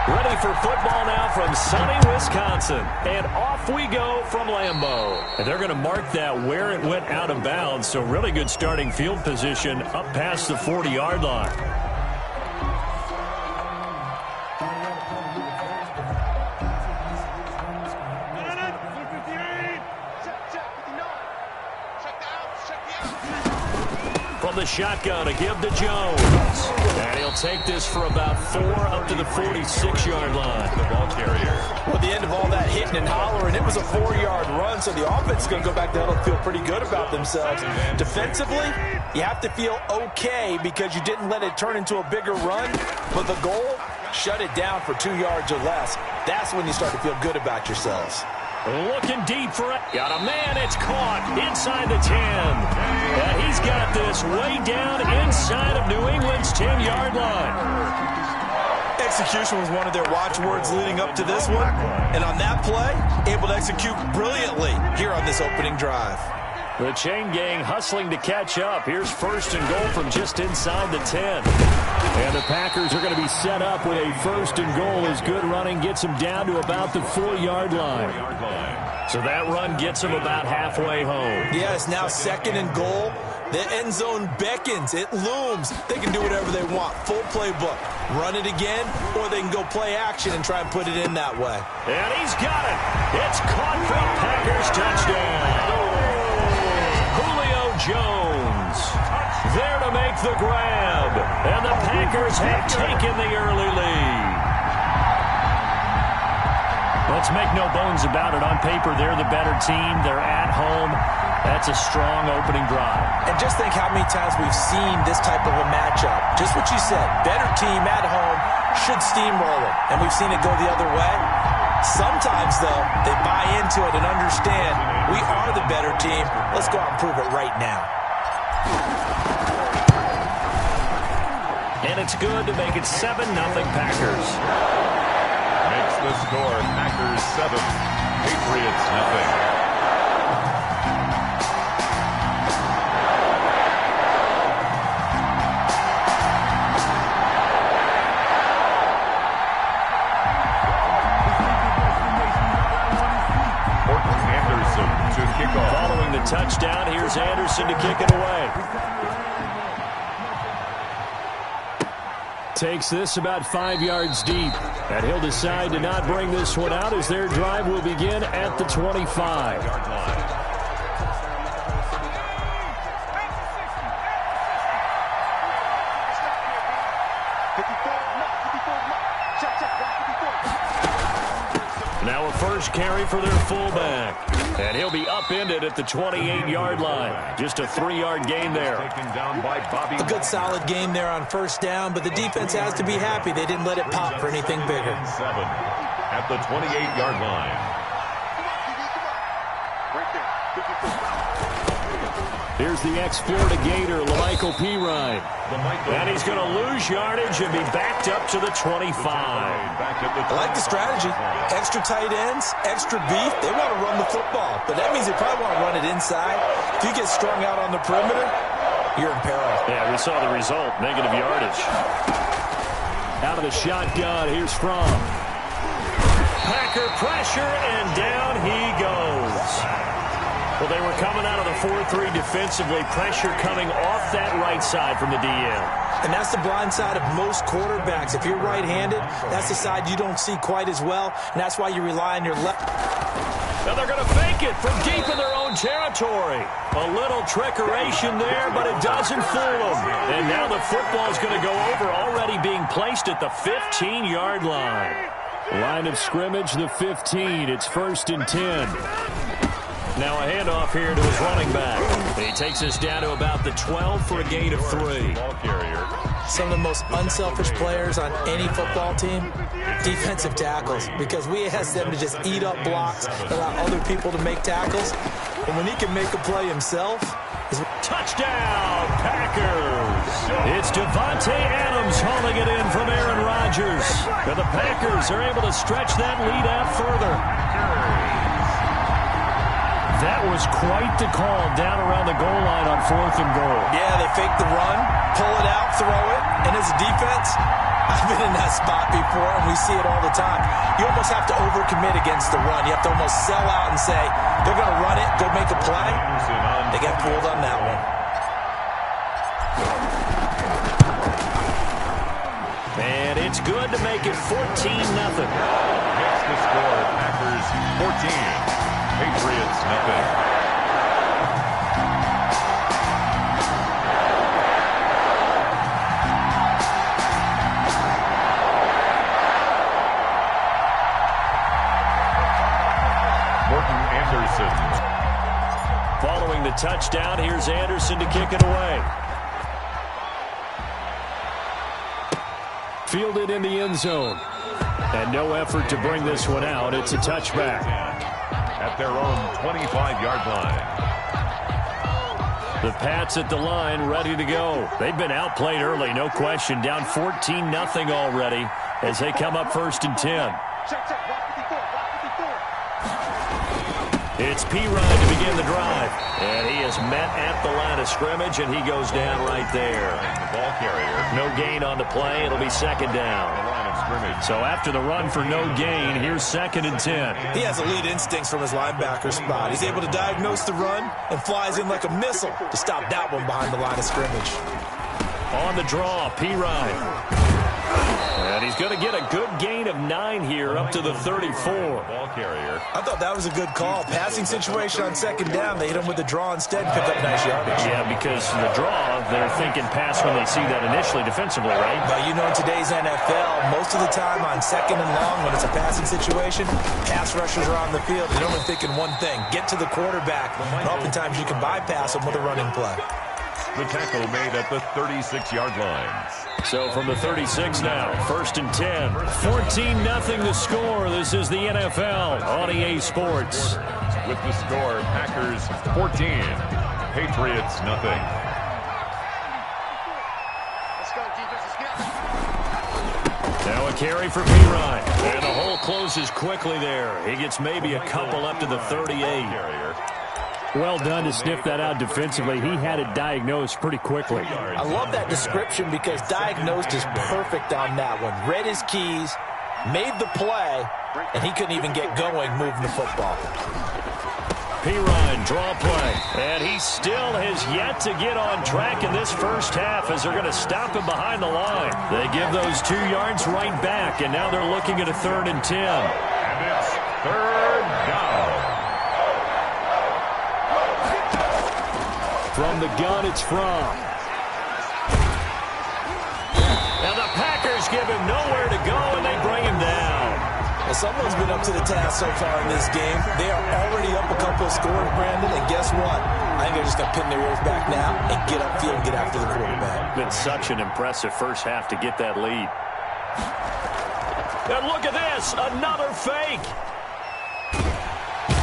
Ready for football now from sunny Wisconsin. And off we go from Lambeau. And they're going to mark that where it went out of bounds. So really good starting field position up past the 40-yard line. From the shotgun, a give to Jones. And he'll take this for about 4 up to the 46-yard line. The ball carrier. Well, the end of all that hitting and hollering, it was a 4-yard run, so the offense is going to go back down and feel pretty good about themselves. Defensively, you have to feel okay because you didn't let it turn into a bigger run, but the goal, shut it down for 2 yards or less. That's when you start to feel good about yourselves. Looking deep for it. Got a man. It's caught inside the 10. And he's got this way down inside of New England's 10-yard line. Execution was one of their watchwords leading up to this one. And on that play, able to execute brilliantly here on this opening drive. The chain gang hustling to catch up. Here's first and goal from just inside the 10. And the Packers are going to be set up with a first and goal as good running gets them down to about the 4-yard line. So that run gets them about halfway home. Yeah, it's now second and goal. The end zone beckons. It looms. They can do whatever they want. Full playbook. Run it again, or they can go play action and try and put it in that way. And he's got it. It's caught for a Packers touchdown. Jones there to make the grab, and the Packers have taken the early lead. Let's make no bones about it. On paper, they're the better team. They're at home. That's a strong opening drive. And just think how many times we've seen this type of a matchup. Just what you said, better team at home should steamroll it, and we've seen it go the other way. Sometimes, though, they buy into it and understand we are the better team. Let's go out and prove it right now. And it's good to make it 7-0 Packers. Makes the score Packers 7, Patriots 0. Following the touchdown, here's Anderson to kick it away. Takes this about 5 yards deep. And he'll decide to not bring this one out as their drive will begin at the 25. Now a first carry for their fullback. And he'll be upended at the 28-yard line. Just a 3-yard gain there. A good solid game there on first down, but the defense has to be happy they didn't let it pop for anything bigger. 7 at the 28-yard line. Here's the ex-Florida Gator, Lamichael Pirine. And he's going to lose yardage and be backed up to the 25. I like the strategy. Extra tight ends, extra beef. They want to run the football, but that means they probably want to run it inside. If you get strung out on the perimeter, you're in peril. Yeah, we saw the result, negative yardage. Out of the shotgun, here's Fromm. Packer pressure, and down he goes. Well, they were coming out of the 4-3 defensively. Pressure coming off that right side from the DN. And that's the blind side of most quarterbacks. If you're right-handed, that's the side you don't see quite as well, and that's why you rely on your left. Now they're going to fake it from deep in their own territory. A little trickeration there, but it doesn't fool them. And now the football's going to go over, already being placed at the 15-yard line. Line of scrimmage, the 15. It's 1st and 10. Now a handoff here to his running back. He takes us down to about the 12 for a gain of 3. Some of the most unselfish players on any football team, defensive tackles, because we ask them to just eat up blocks, allow other people to make tackles. And when he can make a play himself, touchdown, Packers! It's Devontae Adams hauling it in from Aaron Rodgers. And the Packers are able to stretch that lead out further. That was quite the call down around the goal line on 4th and goal. Yeah, they fake the run, pull it out, throw it, and as a defense, I've been in that spot before, and we see it all the time. You almost have to overcommit against the run. You have to almost sell out and say, they're going to run it, go make a play. They got fooled on that one. And it's good to make it 14-0. Makes the score. Packers 14. Patriots nothing. Following the touchdown, here's Anderson to kick it away. Fielded in the end zone. And no effort to bring this one out. It's a touchback. At their own 25-yard line. The Pats at the line, ready to go. They've been outplayed early, no question. Down 14-0 already as they come up 1st and 10. It's P. Ryan to begin the drive. And he is met at the line of scrimmage, and he goes down right there. The ball carrier. No gain on the play. It'll be 2nd down. The line of scrimmage. So after the run for no gain, here's 2nd and 10. He has elite instincts from his linebacker spot. He's able to diagnose the run and flies in like a missile to stop that one behind the line of scrimmage. On the draw, P. Ryan. And he's going to get a good gain of 9 here up to the 34. Ball carrier. I thought that was a good call. Passing situation on 2nd down. They hit him with the draw instead and picked up nice yardage. Yeah, because the draw, they're thinking pass when they see that initially defensively, right? But you know, in today's NFL, most of the time on 2nd and long, when it's a passing situation, pass rushers are on the field. They're only thinking one thing, get to the quarterback. And oftentimes you can bypass them with a running play. The tackle made at the 36-yard line. So from the 36 now, 1st and 10. 14-0 the score. This is the NFL on EA Sports. With the score, Packers 14, Patriots nothing. Now a carry for P-Ryan. And the hole closes quickly there. He gets maybe a couple up to the 38. Well done to sniff that out defensively. He had it diagnosed pretty quickly. I love that description because diagnosed is perfect on that one. Read his keys, made the play, and he couldn't even get going moving the football. P-Ryan, draw play. And he still has yet to get on track in this first half as they're going to stop him behind the line. They give those 2 yards right back, and now they're looking at a 3rd and 10. And it's 3rd down. From the gun, it's From. Now the Packers give him nowhere to go, and they bring him down. Well, someone's been up to the task so far in this game. They are already up a couple of scores, Brandon, and guess what? I think they're just going to pin their ears back now and get upfield and get after the quarterback. Been such an impressive first half to get that lead. And look at this, another fake.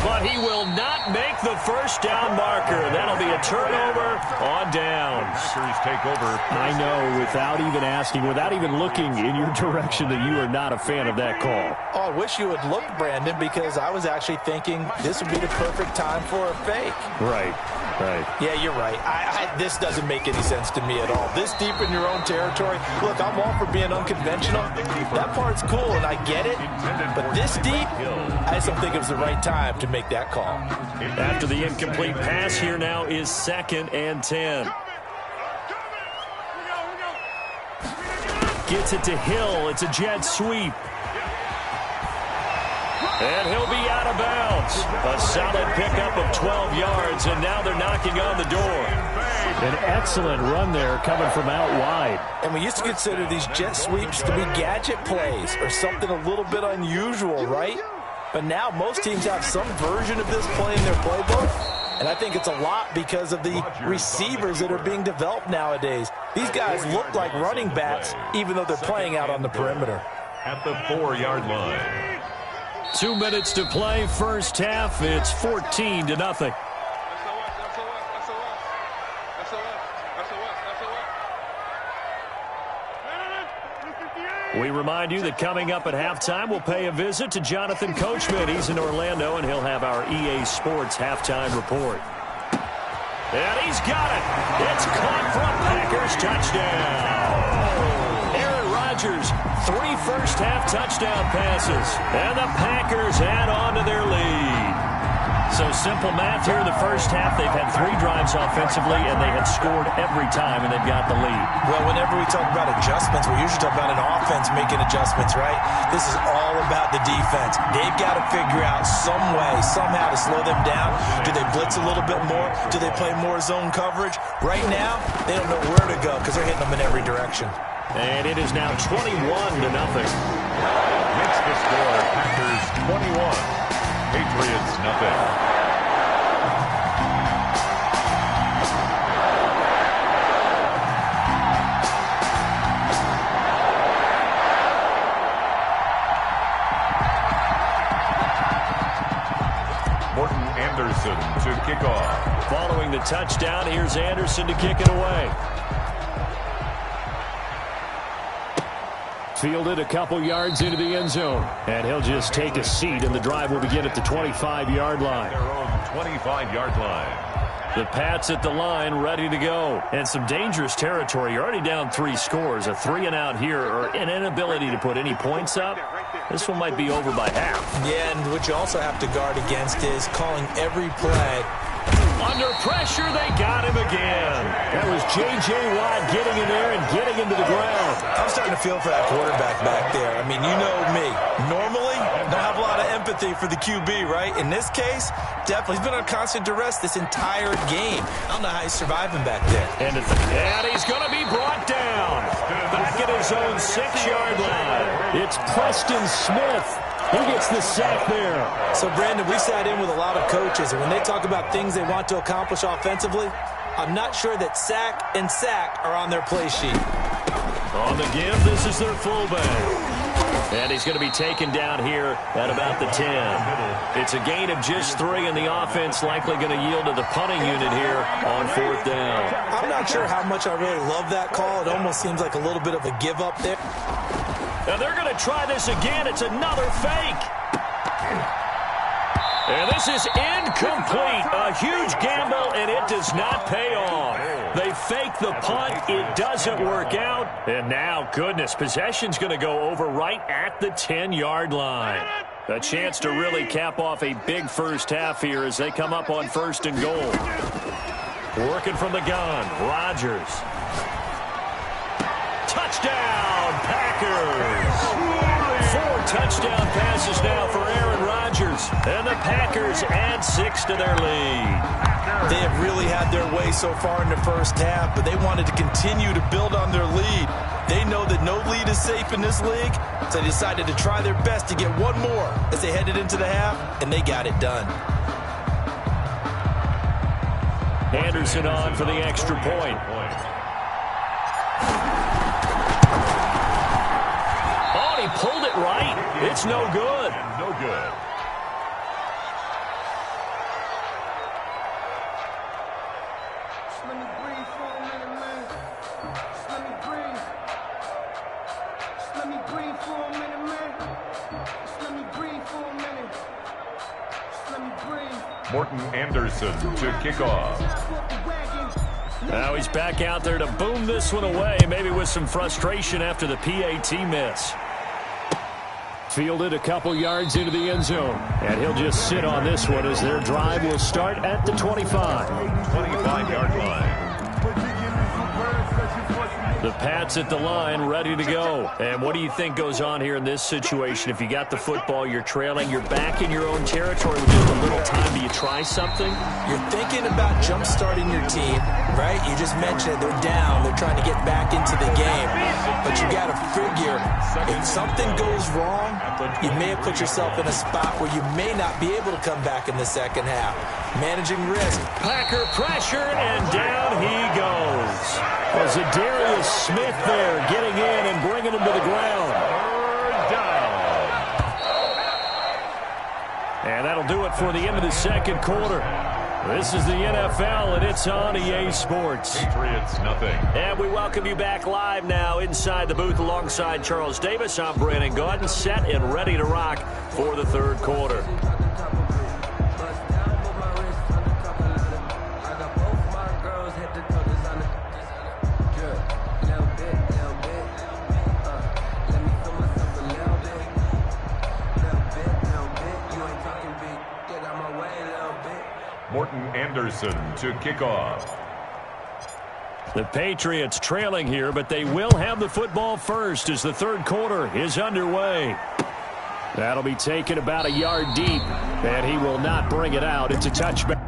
But he will not make the first down marker. That'll be a turnover on downs. Packers take over. I know, without even asking, without even looking in your direction, that you are not a fan of that call. Oh, I wish you would look, Brandon, because I was actually thinking this would be the perfect time for a fake. Right. Yeah, you're right. This doesn't make any sense to me at all. This deep in your own territory, look, I'm all for being unconventional. That part's cool, and I get it. But this deep, I just don't think it was the right time to make that call. After the incomplete pass, here now is 2nd and 10. Gets it to Hill. It's a jet sweep. And he'll be out of bounds. A solid pickup of 12 yards, and now they're knocking on the door. An excellent run there coming from out wide. And we used to consider these jet sweeps to be gadget plays or something a little bit unusual, right? But now most teams have some version of this play in their playbook. And I think it's a lot because of the receivers that are being developed nowadays. These guys look like running backs, even though they're playing out on the perimeter. At the 4-yard line. 2 minutes to play, first half. It's 14-0. We remind you that coming up at halftime, we'll pay a visit to Jonathan Coachman. He's in Orlando, and he'll have our EA Sports halftime report. And he's got it. It's caught from Packers touchdown. Rodgers, 3 first-half touchdown passes. And the Packers add on to their lead. So simple math here in the first half. They've had 3 drives offensively, and they have scored every time, and they've got the lead. Well, whenever we talk about adjustments, we usually talk about an offense making adjustments, right? This is all about the defense. They've got to figure out some way, somehow to slow them down. Do they blitz a little bit more? Do they play more zone coverage? Right now, they don't know where to go because they're hitting them in every direction. And it is now 21-0. Makes the score Packers 21. Patriots nothing. Morton Anderson to kick off. Following the touchdown, here's Anderson to kick it away. Fielded a couple yards into the end zone. And he'll just take a seat, and the drive will begin at the 25-yard line. Their own 25-yard line. The Pats at the line, ready to go. And some dangerous territory. You're already down 3 scores. A 3-and-out here, or an inability to put any points up. This one might be over by half. Yeah, and what you also have to guard against is calling every play. Under pressure, they got him again. That was J.J. Watt getting in there and getting him to the ground. I'm starting to feel for that quarterback back there. I mean, you know me. Normally, don't have a lot of empathy for the QB, right? In this case, definitely. He's been on constant duress this entire game. I don't know how he's surviving back there. And he's going to be brought down. Back at his own 6-yard line. It's Preston Smith. He gets the sack there. So, Brandon, we sat in with a lot of coaches, and when they talk about things they want to accomplish offensively, I'm not sure that sack and sack are on their play sheet. On the give, this is their fullback. And he's going to be taken down here at about the 10. It's a gain of just 3, and the offense likely going to yield to the punting unit here on 4th down. I'm not sure how much I really love that call. It almost seems like a little bit of a give up there. Now they're going to try this again. It's another fake. And this is incomplete. A huge gamble, and it does not pay off. They fake the punt. It doesn't work out. And now, goodness, possession's going to go over right at the 10-yard line. A chance to really cap off a big first half here as they come up on 1st and goal. Working from the gun, Rodgers. Touchdown, Packers. 4 touchdown passes now for Aaron Rodgers. And the Packers add 6 to their lead. They have really had their way so far in the first half, but they wanted to continue to build on their lead. They know that no lead is safe in this league, so they decided to try their best to get one more as they headed into the half, and they got it done. Anderson on for the extra point. Oh, he pulled it right. It's no good. No good. Morton Anderson to kick off. Now he's back out there to boom this one away, maybe with some frustration after the PAT miss. Fielded a couple yards into the end zone, and he'll just sit on this one as their drive will start at the 25. 25-yard line. The Pats at the line, ready to go. And what do you think goes on here in this situation? If you got the football, you're trailing, you're back in your own territory with just a little time. Do you try something? You're thinking about jump-starting your team, right? You just mentioned they're down. They're trying to get back into the game. But you got to figure, if something goes wrong, you may have put yourself in a spot where you may not be able to come back in the second half. Managing risk. Packer pressure, and down he goes. Was it Darius Smith there getting in and bringing him to the ground? Third down. And that'll do it for the end of the second quarter. This is the NFL, and it's on EA Sports. Patriots nothing. And we welcome you back live now inside the booth alongside Charles Davis. I'm Brandon Gaudin, set and ready to rock for the third quarter. Morton Anderson to kick off. The Patriots trailing here, but they will have the football first as the third quarter is underway. That'll be taken about a yard deep, and he will not bring it out. It's a touchback.